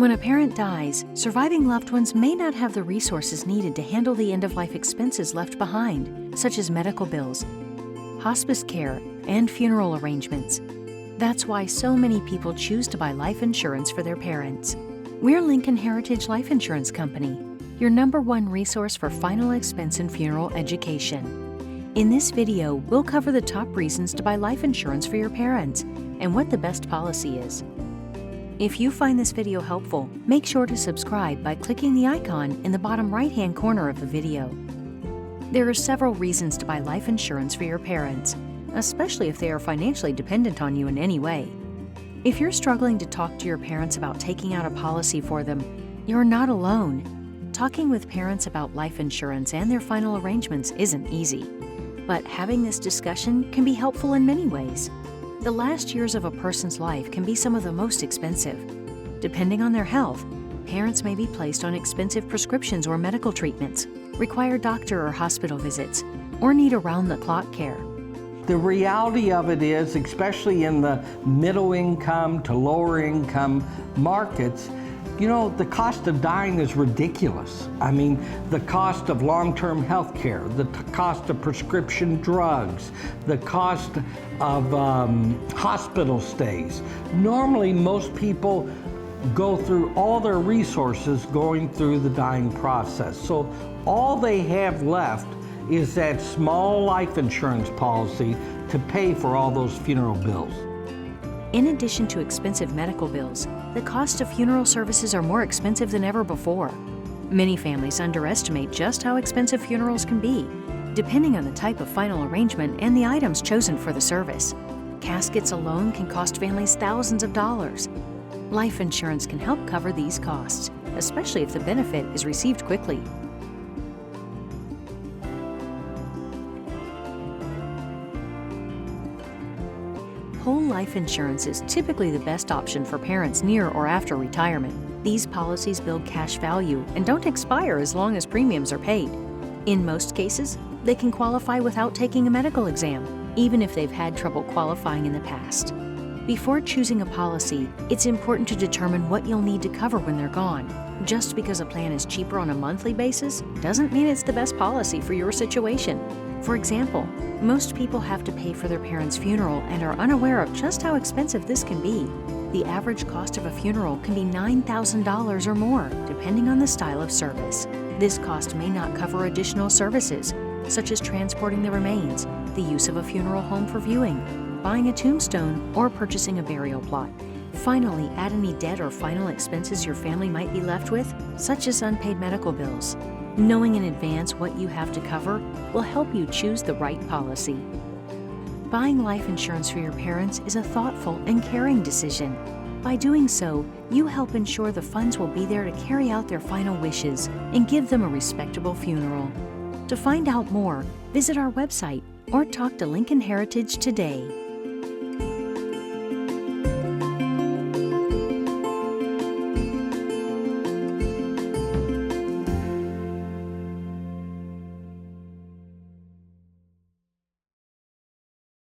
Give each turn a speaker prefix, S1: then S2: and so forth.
S1: When a parent dies, surviving loved ones may not have the resources needed to handle the end-of-life expenses left behind, such as medical bills, hospice care, and funeral arrangements. That's why so many people choose to buy life insurance for their parents. We're Lincoln Heritage Life Insurance Company, your #1 resource for final expense and funeral education. In this video, we'll cover the top reasons to buy life insurance for your parents and what the best policy is. If you find this video helpful, make sure to subscribe by clicking the icon in the bottom right-hand corner of the video. There are several reasons to buy life insurance for your parents, especially if they are financially dependent on you in any way. If you're struggling to talk to your parents about taking out a policy for them, you're not alone. Talking with parents about life insurance and their final arrangements isn't easy, but having this discussion can be helpful in many ways. The last years of a person's life can be some of the most expensive. Depending on their health, parents may be placed on expensive prescriptions or medical treatments, require doctor or hospital visits, or need around-the-clock care.
S2: The reality of it is, especially in the middle income to lower income markets, the cost of dying is ridiculous. I mean, the cost of long-term health care, the cost of prescription drugs, the cost of hospital stays. Normally, most people go through all their resources going through the dying process. So all they have left is that small life insurance policy to pay for all those funeral bills.
S1: In addition to expensive medical bills, the cost of funeral services are more expensive than ever before. Many families underestimate just how expensive funerals can be, depending on the type of final arrangement and the items chosen for the service. Caskets alone can cost families thousands of dollars. Life insurance can help cover these costs, especially if the benefit is received quickly. Whole life insurance is typically the best option for parents near or after retirement. These policies build cash value and don't expire as long as premiums are paid. In most cases, they can qualify without taking a medical exam, even if they've had trouble qualifying in the past. Before choosing a policy, it's important to determine what you'll need to cover when they're gone. Just because a plan is cheaper on a monthly basis doesn't mean it's the best policy for your situation. For example, most people have to pay for their parents' funeral and are unaware of just how expensive this can be. The average cost of a funeral can be $9,000 or more, depending on the style of service. This cost may not cover additional services, such as transporting the remains, the use of a funeral home for viewing, buying a tombstone, or purchasing a burial plot. Finally, add any debt or final expenses your family might be left with, such as unpaid medical bills. Knowing in advance what you have to cover will help you choose the right policy. Buying life insurance for your parents is a thoughtful and caring decision. By doing so, you help ensure the funds will be there to carry out their final wishes and give them a respectable funeral. To find out more, visit our website or talk to Lincoln Heritage today.